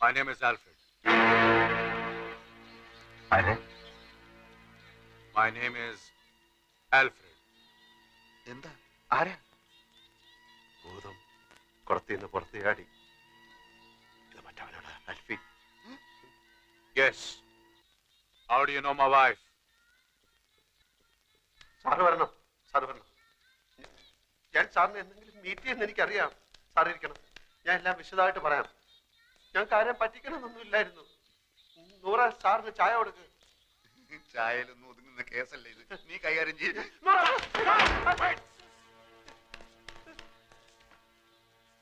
My name is Alfred. My name is Alfred. എന്താ ആരാ? ഭൂതം കുറത്തിന്ന് പുറത്ത് ചാടി. ഇത് മറ്റവനാണ് അൽഫി. Yes. How do you know my wife? Sir വരണം, സാറ് വരണം. ഞാൻ സാറിന് എന്തെങ്കിലും മീറ്റ് ചെയ്യുന്ന എനിക്കറിയാം. സാർ ഇരിക്കണം, ഞാൻ എല്ലാം വിശദമായിട്ട് പറയാം. ഞാൻ കാര്യം പറ്റിക്കണമെന്നൊന്നും ഇല്ലായിരുന്നു. നൂറ സാറിന് ചായ കൊടുക്ക്. ചായയിലൊന്നും ഒതുങ്ങുന്ന കേസല്ലേ ഇത്, നീ കൈകാര്യം ചെയ്ത്.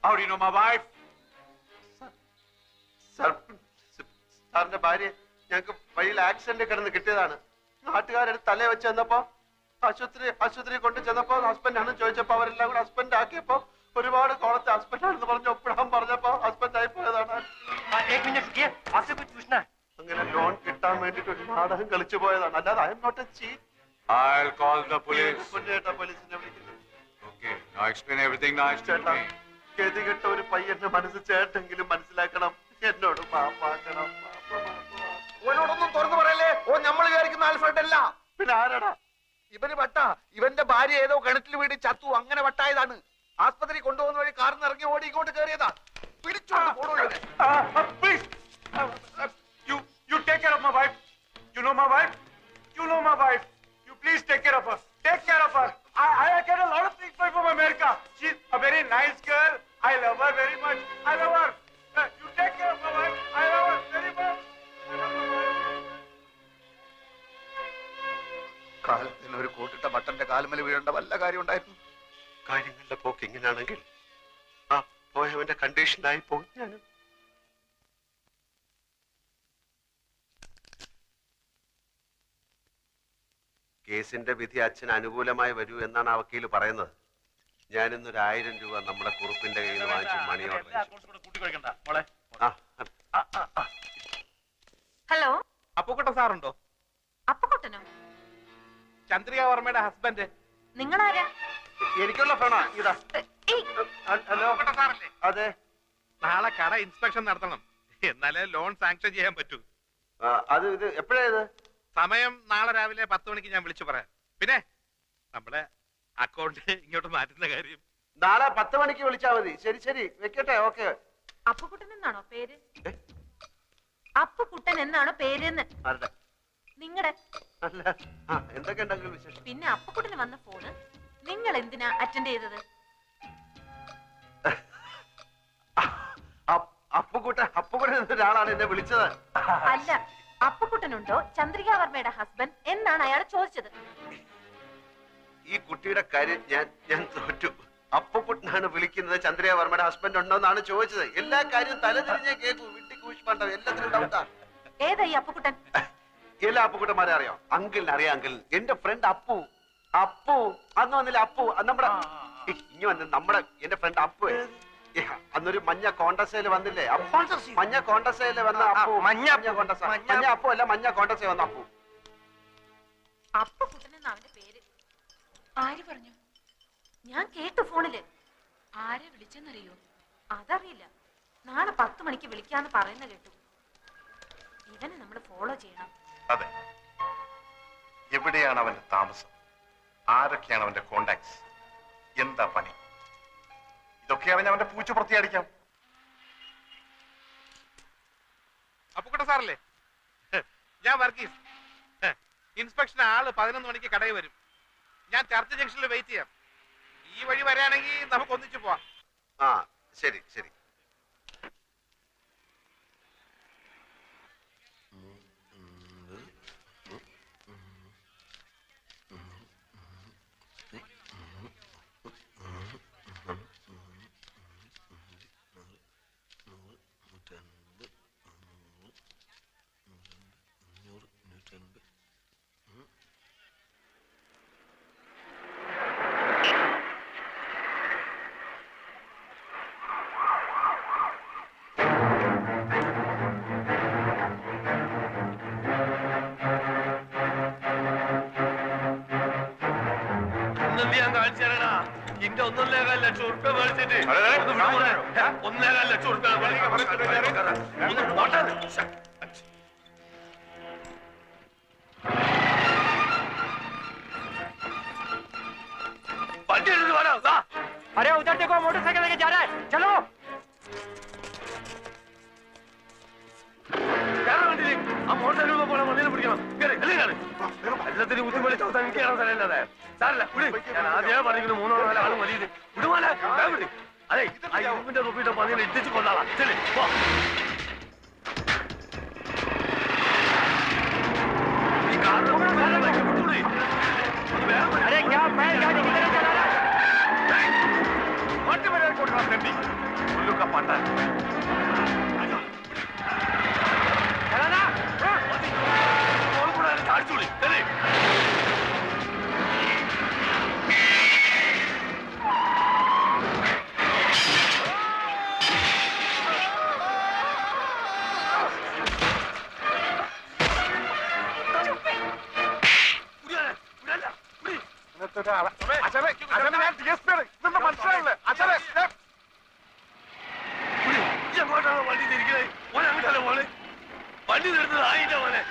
How do you know my wife? സാറിന്റെ ഭാര്യ ഞങ്ങൾക്ക് വഴിയിൽ ആക്സിഡന്റ് കിടന്ന് കിട്ടിയതാണ്. നാട്ടുകാരെടുത്ത് തലയെ വെച്ച് ചെന്നപ്പോ ആശുപത്രി കൊണ്ട് ചെന്നപ്പോ ഹസ്ബൻഡ് ആണ് ചോദിച്ചപ്പോ അവരെല്ലാം കൂടെ ഹസ്ബൻഡ് ആക്കിയപ്പോ ഒരുപാട് കോളത്തെ ഹസ്ബൻഡ് ആണെന്ന് പറഞ്ഞു ഒപ്പിടാൻ പറഞ്ഞപ്പോ ഹസ്ബൻഡ് ആയി പോയതാണ്. അങ്ങനെ ലോൺ കിട്ടാൻ വേണ്ടിട്ട് ഒരു നാടകം കളിച്ചു പോയതാണ്. അല്ലാതെ I am not a cheat. I'll call the police. പോലീസിനെ വിളിക്കുന്നു. Okay, now explain everything nice to ചേട്ടാ, me. ഗതികെട്ട ഒരു പയ്യന്റെ മനസ്സ് ചേട്ടെങ്കിലും മനസ്സിലാക്കണം. എന്നോട് പാപ്പാക്കണം. ഓനോടൊന്നും തുറന്നു പറയല്ലേ. ഓ നമ്മൾ വിചാരിക്കുന്ന ആൽഫ്രഡ് അല്ല. പിന്നെ ആരാടാ? ഇവന് വട്ട. ഇവന്റെ ഭാര്യ ഏതോ കിണറ്റിൽ വീട് ചത്തു, അങ്ങനെ വട്ടായതാണ്. ആസ്പത്രി കൊണ്ടുപോകുന്ന വഴി കാറിന് ഇറങ്ങി ഓടി ഇങ്ങോട്ട് കയറിയതാ. പിടിച്ചോണ്ട് പോണോ ഇവനെ. Please, you take care of my wife. You know my wife. You know my wife. You please take care of her. Take care of her. I get a lot of things from America. She's a very nice girl. I love her very much. I love her. You take care of my wife. I love her very much. I love my wife. കാലത്തിന് ഒരു കൂട്ടിട്ട ബട്ടന്റെ കാലുമല വീഴേണ്ട വല്ല കാര്യം ഉണ്ടായിരുന്നു. കാര്യങ്ങളുടെ പോക്ക് ഇങ്ങനെയാണെങ്കിൽ ആ പോയവന്റെ കണ്ടീഷനായി പോകും ഞാനും. കേസിന്റെ വിധി അച്ഛന് അനുകൂലമായി വരൂ എന്നാണ് ആ വക്കീല് പറയുന്നത്. ഞാനിന്നൊരു 1000 രൂപ നമ്മുടെ കുറുപ്പിന്റെ കയ്യിൽ നിന്ന് വാങ്ങിച്ചു മണി ഓർഡർ. ഹലോ, അപ്പുക്കുട്ട സാറുണ്ടോ? അപ്പുക്കുട്ടനോ? ചന്ദ്രിക വർമ്മയുടെ ഹസ്ബൻഡ്. നിങ്ങളാരാ? എനിക്കുള്ള ഫോണാ ഇതാ. ഹലോ, അതെ. നാളെ കട ഇൻസ്പെക്ഷൻ നടത്തണം, എന്നാലേ ലോൺ സാങ്ഷൻ ചെയ്യാൻ പറ്റൂ. അത് ഇത് എപ്പോഴാ ഇത്? സമയം നാളെ രാവിലെ 10 മണിക്ക് ഞാൻ വിളിച്ചു പറയാം. പിന്നെ നമ്മുടെ അക്കൗണ്ട് ഇങ്ങോട്ട് മാറ്റുന്ന കാര്യം നാളെ 10 മണിക്ക് വിളിച്ചാ മതി. ശരി ശരി, വെക്കട്ടെ. ഓക്കെ. അപ്പുക്കുട്ടൻ എന്നാണോ പേര്? അപ്പുക്കുട്ടൻ എന്നാണോ പേരെന്ന്? ആരുടെ? നിങ്ങളുടെ. അല്ല, എന്തൊക്കെ ഉണ്ടെങ്കിലും വിശേഷം. പിന്നെ അപ്പുക്കുട്ടന് വന്ന ഫോണ് നിങ്ങൾ എന്തിനാ അറ്റൻഡ് ചെയ്തത്? അപ്പുക്കുട്ടൻ എന്നൊരാളാണ് എന്നെ വിളിച്ചത്. അല്ല, അപ്പുക്കുട്ടനുണ്ടോ ചന്ദ്രിക വർമ്മയുടെ ഹസ്ബൻഡ് എന്നാണ് അയാൾ ചോദിച്ചത്. ഈ കുട്ടിയുടെ കാര്യം ഞാൻ തോറ്റു. അപ്പുക്കുട്ടനാണ് വിളിക്കുന്നത്. ചന്ദ്രിക വർമ്മയുടെ ഹസ്ബൻഡ് ഉണ്ടോ എന്നാണ് ചോദിച്ചത്. എല്ലാ കാര്യവും തലതിരിഞ്ഞേ കേൾക്കൂ. വിട്ടി കൂഷ്മാണ്ടോ എല്ലാത്തിനും ഡൗട്ടാ. ഏതാ ഈ അപ്പുക്കുട്ടൻ? എല്ലാ അപ്പുക്കുട്ടന്മാരെ അറിയാം. അങ്കിളിനെ അറിയാം. അങ്കിൾ എന്റെ ഫ്രണ്ട് അപ്പു അന്ന് വന്നില്ല. അപ്പു നമ്മുടെ ഇനി വന്ന് എന്റെ ഫ്രണ്ട് അപ്പു അന്നൊരു മഞ്ഞ കോണ്ടസയില് വന്നില്ലേ? മഞ്ഞ കോണ്ടസയില് വന്ന അപ്പു. മഞ്ഞ അപ്പു അല്ല, മഞ്ഞ കോണ്ടസയിൽ വന്ന അപ്പു. അപ്പുക്കുട്ടൻ എന്നാ അവന്റെ പേര്. ആര് പറഞ്ഞു? ഞാൻ കേട്ടു ഫോണില്. ആരെ വിളിച്ചെന്നറിയോ? അതറിയില്ല. നാളെ 10 മണിക്ക് വിളിക്കാന്ന് പറയുന്ന കേട്ടു. ഇവനെ നമ്മൾ ഫോളോ ചെയ്യണം. അതെ, എവിടെയാണ് അവന്റെ താമസം? ആരൊക്കെയാണ് അവന്റെ കോണ്ടാക്ട്സ്? എന്താ പണി? ഇതൊക്കെ അറിഞ്ഞ അവന്റെ പൂച്ച പുറത്തിയടിക്കാം. അപ്പുക്കുട്ട സാറല്ലേ? ഞാൻ വർഗീസ്. ഇൻസ്പെക്ഷൻ ആള് 11 മണിക്ക് കടയിൽ വരും. ഞാൻ ചർച്ച് ജംഗ്ഷനിൽ വെയിറ്റ് ചെയ്യാം. ഈ വഴി വരാണെങ്കിൽ നമുക്ക് ഒന്നിച്ചു പോവാം. ശരി ശരി. ഇന്റെ 1.25 ലക്ഷം ഉറുപ്പ്യ മേടിച്ചിട്ട് ഒന്ന് വിടുമോനെ? 1.25 ലക്ഷം ഉറുപ്പ്യ ഒന്ന് പോട്ടെ. വണ്ടി എടുത്ത് വേണം. अरे उधर देखो मोटरसाइकिल लेके जा रहा है चलो വണ്ടിയിൽ ആ മോട്ടോർ പോലെ വണ്ടിയിൽ പിടിക്കണം. കേറി എല്ലാത്തിനും ബുദ്ധിമുട്ടി ചവിട്ടാൻ എനിക്ക് കയറാൻ സ്ഥലമില്ലാതെ സാരല്ല വിട്. ഞാൻ ആദ്യമേ പറഞ്ഞിട്ട് 3-4 ആള് മതി. വിടുമാല വിട്. അതെ ആ ഇരുമ്പിന്റെ തൊപ്പിട്ട പന്നിനെ ഇട്ടിച്ച് കൊണ്ടാളാ. ചെല്ലി പോ. ഈ കാറിന് വിട്ടൂടി. अरे क्या मैं गाड़ी किधर चला रहा है വണ്ടി വരാൻ കൊടുക്കണം. തെണ്ടി പുല്ലുക്ക പണ്ടാൻ चलाना ചാടിച്ചൂടി. ചെല്ലി എങ്ങോട്ടാണ് വണ്ടി തിരിക്കണേ? ഓൻ അങ്ങോട്ടല്ലേ പോലെ വണ്ടി നിർത്തുന്നത് ആയില്ല പോലെ.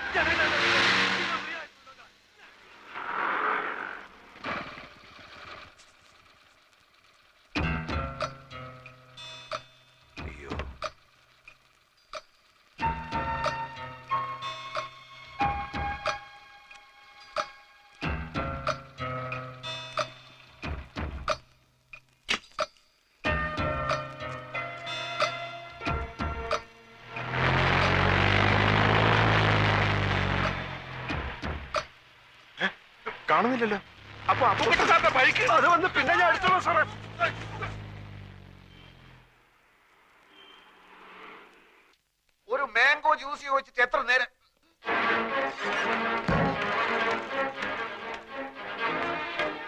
കാണുന്നില്ലല്ലോ. അപ്പൊ അപ്പുക്കുട്ടൻ സാറിന്റെ ബൈക്ക് അത് വന്ന് പിന്നെ ഞാൻ എടുത്തോളൂ സാറേ. ഒരു മാംഗോ ജ്യൂസ് ചോദിച്ചിട്ട് എത്ര നേരം?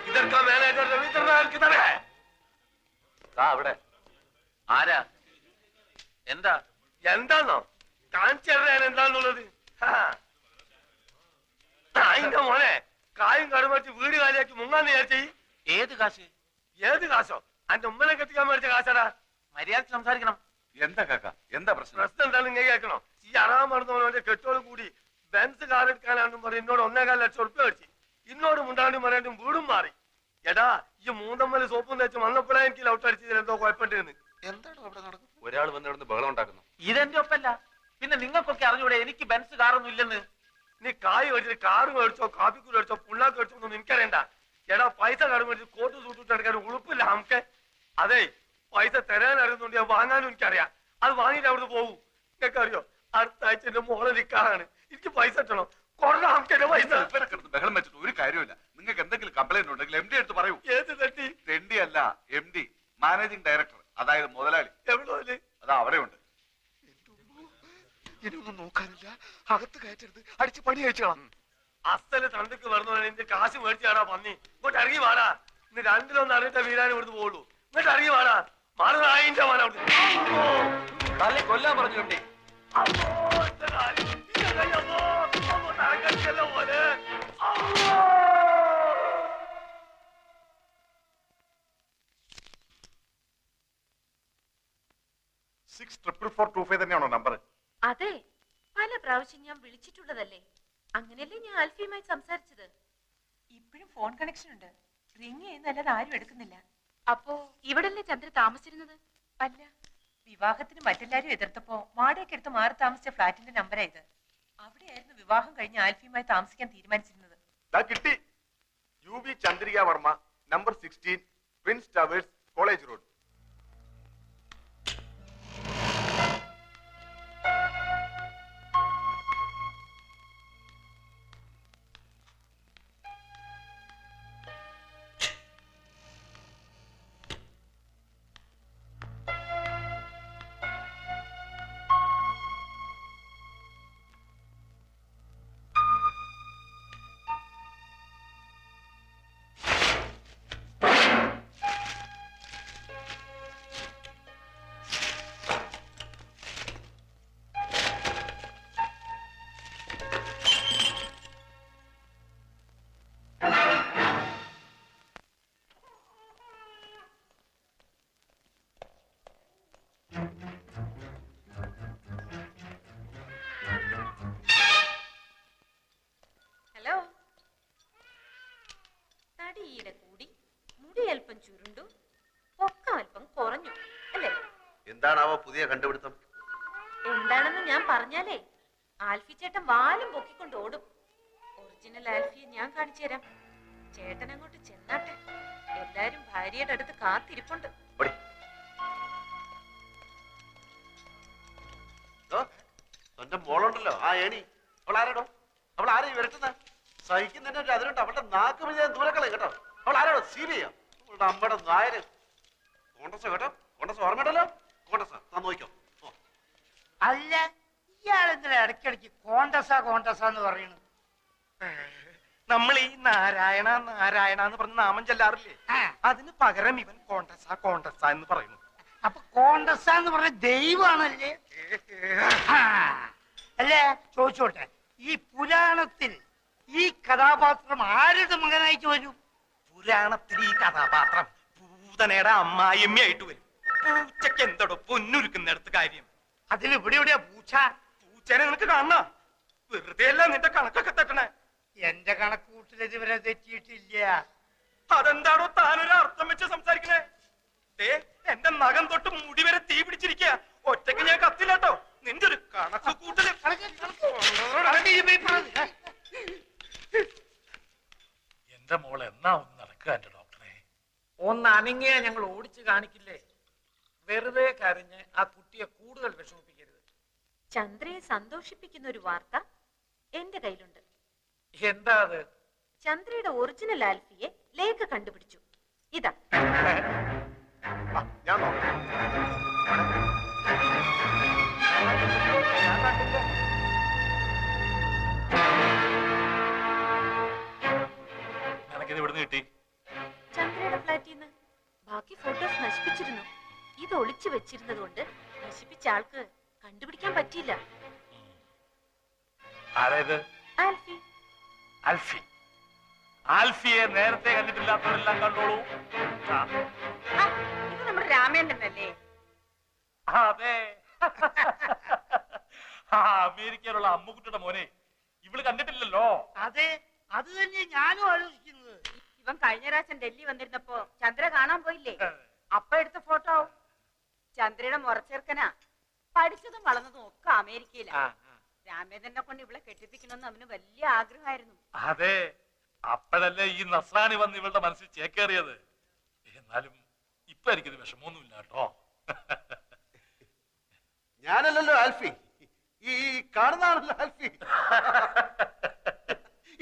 ഇതൊക്കെ മാനേജർ രവീന്ദ്രനാഥ് കിതറേ. അവിടെ ആരാ എന്താ എന്താന്നോ കാണിച്ചു തരാൻ എന്താന്നുള്ളത്? അതിന്റെ മോനെ കായും കടുമച്ച് വീട് കാലിയാക്കി മുങ്ങാന്ന് വിചാരിച്ചേ. ഏത് കാശ് ഏത് കാശോ? അന്റെ ഉമ്മനെ കെട്ടിക്കാൻ മേടിച്ച കാശാടാ. മര്യാദ സംസാരിക്കണം. എന്താ കാക്ക എന്താ പ്രശ്നം? പ്രശ്നം എന്താണെന്ന് ഇങ്ങനെ കേൾക്കണോ? ഈ അറാൻ മറന്നവനെ കെട്ടോട് കൂടി ബെൻസ് കാർ എടുക്കാനാണെന്നും പറഞ്ഞ് എന്നോട് 1.25 ലക്ഷം ഉറുപ്പ്യ മേടിച്ചു. ഇന്നോട് മുണ്ടാണ്ടും പറയാണ്ടും വീടും മാറി. എടാ ഈ മൂന്നമ്മല് സോപ്പും തേച്ച് വന്നപ്പോഴേ എനിക്ക് ലൗട്ട് അടിച്ചതിൽ എന്തോ കുഴപ്പമുണ്ടെന്ന്. എന്താണ് അവിടെ നടക്കുന്നത്? ഒരാൾ വന്നിടന്ന് ബഹളം ഉണ്ടാക്കുന്നു. ഇതെന്റെ ഒപ്പല്ല. പിന്നെ നിങ്ങൾക്കൊക്കെ അറിഞ്ഞൂടെ എനിക്ക് ബെൻസ് കാറൊന്നും ഇല്ലെന്ന്? നീ കായ് മേടിച്ചിട്ട് കാറ് മേടിച്ചോ കാപ്പിക്കൂട് മേടിച്ചോ പുണ്ണാക്ക് മേടിച്ചോ ഒന്നും എനിക്കറിയണ്ട. എടാ പൈസ കടം മേടിച്ച് കോട്ട് സൂട്ടിട്ട് എടുക്കാൻ ഉളുപ്പില്ല നമുക്ക്. അതെ പൈസ തരാൻ അറിയുന്നുണ്ട്, ഞാൻ വാങ്ങാനും എനിക്കറിയാം. അത് വാങ്ങിയിട്ട് അവിടുന്ന് പോകും. നിങ്ങൾക്ക് അറിയോ അടുത്ത ആഴ്ച എന്റെ മോളെ നിക്കാറാണ്. എനിക്ക് പൈസ കിട്ടണം. കൊറേ നമുക്ക് എന്റെ പൈസ. ബഹളം വെച്ചിട്ട് ഒരു കാര്യമില്ല. നിങ്ങൾക്ക് എന്തെങ്കിലും കംപ്ലൈന്റ് ഉണ്ടെങ്കിൽ MD എടുത്ത് പറയൂ. ഏത് തട്ടി? MD അല്ല MD, മാനേജിംഗ് ഡയറക്ടർ, അതായത് മുതലാളി. എവിടെ? അതാ അവിടെ ഉണ്ട്. ഇനിയൊന്നും നോക്കാനില്ല. അകത്ത് കയറ്റരുത്, അടിച്ച് പണി കഴിച്ചോളാം. അസല് തണ്ടക്ക് വരുന്നവനെ നിന്റെ കാശ് മേടിച്ചാടാ പന്നി. ഇങ്ങോട്ട് ഇറങ്ങി വാടാ. ഇന്ന് രണ്ടിലൊന്നും അറിയിട്ട വീരാൻ ഇവിടുന്ന് പോകുള്ളൂ. ഇങ്ങോട്ട് ഇറങ്ങി വാടാ. മാറുന്നായിന്റെ മോനെ അവിടെ കൊല്ലാൻ പറഞ്ഞു MD. പോലെ 644425 തന്നെയാണോ നമ്പർ? അതെ, പല പ്രാവശ്യം ഞാൻ വിളിച്ചിട്ടുള്ളതല്ലേ. അങ്ങനെയല്ലേ ഞാൻ ആൽഫിയുമായി സംസാരിച്ചത്. ഇപ്പോഴും ഫോൺ കണക്ഷൻ ഉണ്ട്. റിങ് ചെയ്യുന്നല്ലാതെ ആരും എടുക്കുന്നില്ല. അപ്പോ ഇവിടല്ലേ ചന്ദ്ര താമസിച്ചിരുന്നത്? അല്ല, വിവാഹത്തിന് മറ്റെല്ലാരും എതിർത്തപ്പോ വാടകയ്ക്ക് എടുത്ത് മാറി താമസിച്ച ഫ്ലാറ്റിന്റെ നമ്പറാ ഇത്. അവിടെയായിരുന്നു വിവാഹം കഴിഞ്ഞ് ആൽഫിയുമായി താമസിക്കാൻ തീരുമാനിച്ചിരുന്നത്. കിട്ടി. UB Chandrika Varma, number 16, Prince towers, college road. എന്താണാവോ പുതിയ കണ്ടുപിടുത്തം? എന്താണെന്ന് ഞാൻ പറഞ്ഞാലേ ആൽഫി ചേട്ടൻ വാലും പൊക്കിക്കൊണ്ട് ഓടും. ഒറിജിനൽ ആൽഫിയെ ഞാൻ കാണിച്ചു തരാം. ചേട്ടൻ അങ്ങോട്ട് ചെന്നാട്ടെ. എല്ലാരും ഭാര്യയുടെ അടുത്ത് കാത്തിരിപ്പുണ്ട്. ഓടി. എന്റെ മോളുണ്ടല്ലോ ആ ഏണി, അവൾ ആരാടോ? അവൾ ആരാ വരട്ടുന്ന? സഹിക്കുന്നതിന്റെ അതിലുണ്ട്. അവളുടെ നാക്ക് വിജയം ദൂരക്കളെ കേട്ടോ. അവൾ ആരാടോ? സീരിയ അവളുടെ അമ്മയുടെ നായര്. കോണ്ടസ് കേട്ടോ, കോണ്ടസ് ഓർമ്മയുണ്ടല്ലോ. കോണ്ടസ് നോക്കിക്കോ. അല്ല, ഇയാളെന്തിനാ ഇടയ്ക്കിടയ്ക്ക് കോണ്ടസാന്ന് പറയുന്നു? നമ്മൾ ഈ നാരായണ നാരായണ എന്ന് പറഞ്ഞ നാമം ചെല്ലാറില്ലേ, അതിന് പകരം ഇവൻ കോണ്ടസ എന്ന് പറയുന്നു. അപ്പൊ കോണ്ടസാന്ന് പറഞ്ഞ ദൈവമാണല്ലേ? അല്ലേ, ചോദിച്ചോട്ടെ, ഈ പുരാണത്തിൽ ഈ കഥാപാത്രം ആരുടെ മകനായിട്ട് വരും? പുരാണത്തിൽ ഈ കഥാപാത്രം പൂതനയുടെ അമ്മായിയമ്മയായിട്ട് വരും. പൂച്ചക്ക് എന്തോടോ പൊന്നുരുക്കുന്നിടത്ത് കാര്യം? അതിന് ഇവിടെ എവിടെയാ പൂച്ച? പൂച്ചനെ നിനക്ക് കാണണ? വെറുതെ അല്ല നിന്റെ കണക്കൊക്കെ തെറ്റണേ. എന്റെ കണക്കൂട്ടിൽ ഇതുവരെ തെറ്റിയിട്ടില്ല. അതെന്താണോ താനൊരു അർത്ഥം വെച്ച് സംസാരിക്കണേ? എന്റെ നഖം തൊട്ട് മുടി വരെ തീ പിടിച്ചിരിക്കുക. ഒറ്റയ്ക്ക് ഞാൻ കത്തില്ലാട്ടോ. നിന്റെ ഒരു കണക്ക് കൂട്ടല്. എന്റെ മോൾ എന്നാ ഒന്ന് നടക്കുക എന്റെ ഡോക്ടറെ? ഒന്ന് അനങ്ങിയാ ഞങ്ങൾ ഓടിച്ചു കാണിക്കില്ലേ? വെറുതെ കരഞ്ഞ് ആ കുട്ടിയെ കൂടുതൽ വിഷമിപ്പിക്കരുത്. ചന്ദ്രയെ സന്തോഷിപ്പിക്കുന്ന ഒരു വാർത്ത എന്റെ കയ്യിലുണ്ട്. എന്താ അത്? ചന്ദ്രയുടെ ഒറിജിനൽ ആൽഫിയെ ലേഖ കണ്ടുപിടിച്ചു. ഇതാ. ഞാൻ നോക്കാം. നിനക്കിത് ഇവിടുന്ന് കിട്ടി? ചന്ദ്രയുടെ ഫ്ലാറ്റിൽ നിന്ന്. ബാക്കി ഫോട്ടോസ് നശിപ്പിച്ചിരുന്നു. ഇത് ഒളിച്ചു വെച്ചിരുന്നത് കൊണ്ട് നശിപ്പിച്ച ആൾക്ക് കണ്ടുപിടിക്കാൻ പറ്റിയില്ല. ആരായത്? ആൽഫി. ആൽഫി. ആൽഫിയെ നേരത്തെ കണ്ടിട്ടില്ലാത്തവരെല്ലാം കണ്ടോളൂ. ഇത് നമ്മുടെ രാമേന്ദ്രനല്ലേ? അതെ. അമേരിക്കയിലുള്ള അമ്മുക്കുട്ടിയുടെ മോനെ ഇവള് കണ്ടിട്ടില്ലല്ലോ. അതെ, അത് തന്നെ ഞാനും ആലോചിക്കുന്നത്. ഇവൻ കഴിഞ്ഞ പ്രാവശ്യം ഡൽഹി വന്നിരുന്നപ്പോ ചന്ദ്ര കാണാൻ പോയില്ലേ? അപ്പൊ എടുത്ത ഫോട്ടോ. ചന്ദ്രയുടെ മുറച്ചേർക്കനാ. പഠിച്ചതും വളർന്നതും ഒക്കെ അമേരിക്കയിലാ. രാമേന്ദ്രനെ കൊണ്ട് ഇവളെ കെട്ടിപ്പിക്കണമെന്ന് അവന് വലിയ ആഗ്രഹമായിരുന്നു. അതെ, അപ്പോഴല്ലേ ഈ നസ്രാണി വന്ന് ഇവളുടെ മനസ്സിൽ ചേക്കേറിയത്. എന്നാലും ഇപ്പൊ എനിക്കിത് വിഷമമൊന്നുമില്ല കേട്ടോ. ഞാനല്ലല്ലോ ആൽഫി, ഈ കാണുന്നതാണല്ലോ ആൽഫി.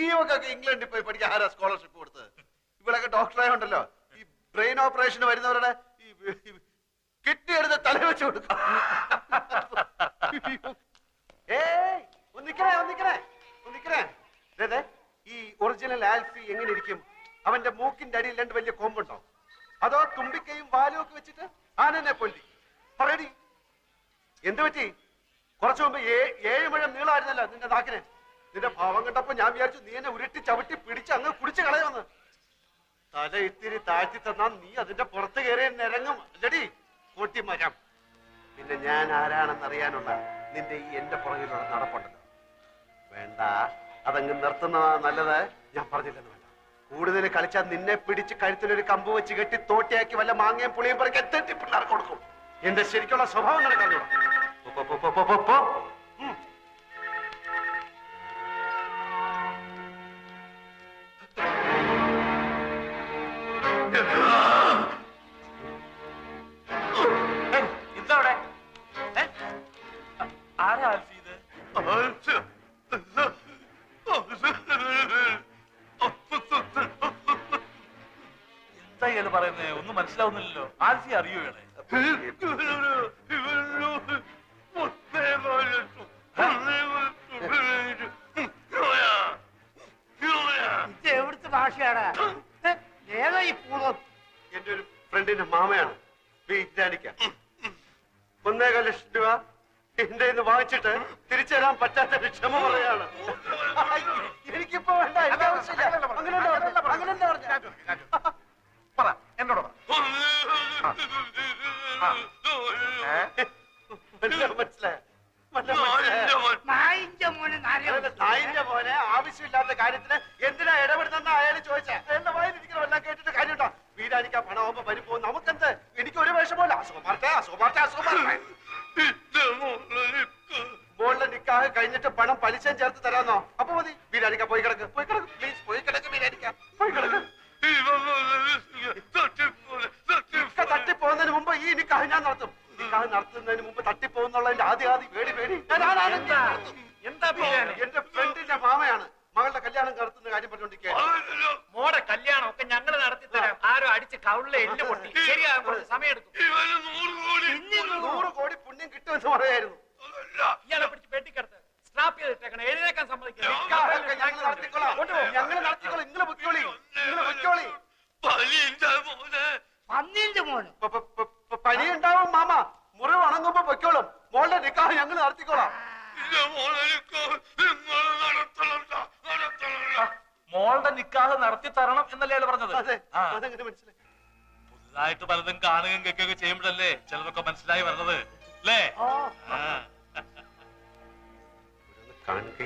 ഈ ഒക്കെ ഇംഗ്ലണ്ടിൽ പോയി പഠിക്കാൻ ആരാ സ്കോളർഷിപ്പ് കൊടുത്തത്? ഇവിടെയൊക്കെ ഡോക്ടറായോണ്ടല്ലോ ഈ ബ്രെയിൻ ഓപ്പറേഷന് വരുന്നവരുടെ ഈ കിഡ്നി എടുത്ത് തല വെച്ച് കൊടുക്കും. ഈ ഒറിജിനൽ ആൽഫി എങ്ങനെ ഇരിക്കും? അവന്റെ മൂക്കിന്റെ അടിയിൽ രണ്ട് വലിയ കൊമ്പുണ്ടോ? അതോ തുമ്പിക്കയും വാലും ഒക്കെ വെച്ചിട്ട് ആനനെ പൊല്ലി പറയടി. എന്ത് പറ്റി? കുറച്ചു മുമ്പ് 7 മുഴം നീളമായിരുന്നല്ലോ നിന്റെ നാക്കിന്. നിന്റെ ഭാവം കണ്ടപ്പോ ഞാൻ വിചാരിച്ചു നീ എന്നെ ഉരുട്ടി ചവിട്ടി പിടിച്ച് അങ്ങ് കുടിച്ച് കളയുമെന്ന്. തല ഇത്തിരി താഴ്ത്തി തന്നാ നീ അതിന്റെ പുറത്ത് കയറി നിരങ്ങും അല്ലടി പൊട്ടിമരം. പിന്നെ ഞാൻ ആരാണെന്ന് അറിയാനുള്ള നിന്റെ ഈ എന്റെ പുറകിലുള്ള നടപ്പുണ്ടല്ലോ, വേണ്ട, അതങ്ങ് നിർത്തുന്നതാ നല്ലത്. ഞാൻ പറഞ്ഞില്ലെന്ന് വേണ്ട. കൂടുതൽ കളിച്ചാൽ നിന്നെ പിടിച്ച് കഴുത്തിലൊരു കമ്പ് വെച്ച് കെട്ടി തോട്ടിയാക്കി വല്ല മാങ്ങയും പുളിയും പറിക്കാൻ തെറ്റി പിള്ളേർക്ക് കൊടുക്കും. എന്റെ ശരിക്കുള്ള സ്വഭാവം നടക്കാനോ? ഇതവിടെ ആരാ ആൽഫി ഇത്? എന്താ ഇയാള് പറയുന്നേ? ഒന്നും മനസ്സിലാവുന്നില്ലല്ലോ. ആൽഫി അറിയോ ഇയാളെ? ഇത് എവിടുത്തെ ഭാഷയാടാ? ഏതാ ഈ പൂർവ്വം? എന്റെ ഒരു ഫ്രണ്ടിന്റെ മാമയാണ് വീട്ടാനിക്ക. 1.25 ലക്ഷം രൂപ എന്റെ ഇന്ന് വാങ്ങിച്ചിട്ട് തിരിച്ചു തരാൻ പറ്റാത്ത ക്ഷമ പറയാണ്. എനിക്കിപ്പോ വേണ്ട, എനിക്ക് ആവശ്യമില്ല. അങ്ങനെയല്ല പറ, എന്നോട് പറ. മനസ്സിലായ നായിന്റെ മോനെ നായിന്റെ പോലെ ആവശ്യമില്ലാത്ത കാര്യത്തിന് എന്തിനാ ഇടപെടുന്ന അയാൾ ചോദിച്ചാ എന്റെ വായിലിരിക്കണോ എല്ലാം കേട്ടിട്ട് കാര്യമുണ്ടോ? വീടാനിക്കാ പണമാകുമ്പോ വരും പോകും. നമുക്കെന്ത്? എനിക്ക് ഒരു വേഷമല്ല. അസുഖം മാറട്ടെ, അസുഖം മാറട്ടെ, അസുഖം മാറട്ടെ. മോളുടെ നിക്കാഹ് കഴിഞ്ഞിട്ട് പണം പലിശയും ചേർത്ത് തരാന്നോ? അപ്പൊ മതി. ബിരിയാണിക്ക പോയി കിടക്ക്, പോയി കിടക്ക്, പ്ലീസ് പോയി കിടക്ക്. ബിരിയാണിക്ക പോയി കിടക്ക്. തട്ടിപ്പോകുന്നതിന് മുമ്പ് ഈ നിക്കാഹ് ഞാൻ നടത്തും. നിക്കാഹ് നടത്തുന്നതിന് മുമ്പ് തട്ടിപ്പോകുന്നുള്ളതിന്റെ ആദ്യ പേടി. എന്താ ബിരിയാണി? എന്റെ ഫ്രണ്ടിന്റെ മാമയാണ് മകളുടെ കല്യാണം നടത്തുന്ന കാര്യം പറഞ്ഞോണ്ടിരിക്കുക. മോടെ കല്യാണം ഒക്കെ ഞങ്ങൾ നടത്തി തരാം. ആരോ അടിച്ച് കവിളിലെ എല്ല് പൊട്ടി. ശരിയാകും, കുറച്ച് സമയം എടുക്കും. 100 കോടി പുണ്യം കിട്ടുമെന്ന് പറയായിരുന്നു. ഇയാളെ പിടിച്ച് പെട്ടിക്കടുത്ത് സ്ട്രാപ്പ് ചെയ്തിട്ടേക്കണം. എഴുന്നേക്കാൻ സമ്മതിക്കില്ല. ഞങ്ങൾ നടത്തിക്കോളാം. നിങ്ങൾ പൊയ്ക്കോളി, നിങ്ങൾ പൊയ്ക്കോളി. പന്നീന്റെ മോന് പനി ഉണ്ടാവും മാമ. മുറിവ് ഉണങ്ങുമ്പോ പൊയ്ക്കോളും. മോളുടെ നിക്കാഹ് ഞങ്ങൾ നടത്തിക്കോളാം. മോളുടെ നിക്കാഹ് നടത്തി തരണം എന്നല്ലേ അയാൾ പറഞ്ഞത്? അതെ, അതെങ്ങനെ മനസ്സിലായി? പുതുതായിട്ട് പലതും കാണുകയും കേൾക്കുകയൊക്കെ ചെയ്യുമ്പോഴല്ലേ ചിലതൊക്കെ മനസ്സിലായി വരുന്നത് അല്ലേ? കാണുക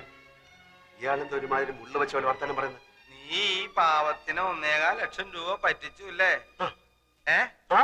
ഇയാളെന്താ ഒരുമാതിരി മുള്ള വെച്ച പോലെ വർത്താനം പറയുന്നത്? നീ ഈ പാവത്തിന് 1.25 ലക്ഷം രൂപ പറ്റിച്ചു അല്ലേ? ആ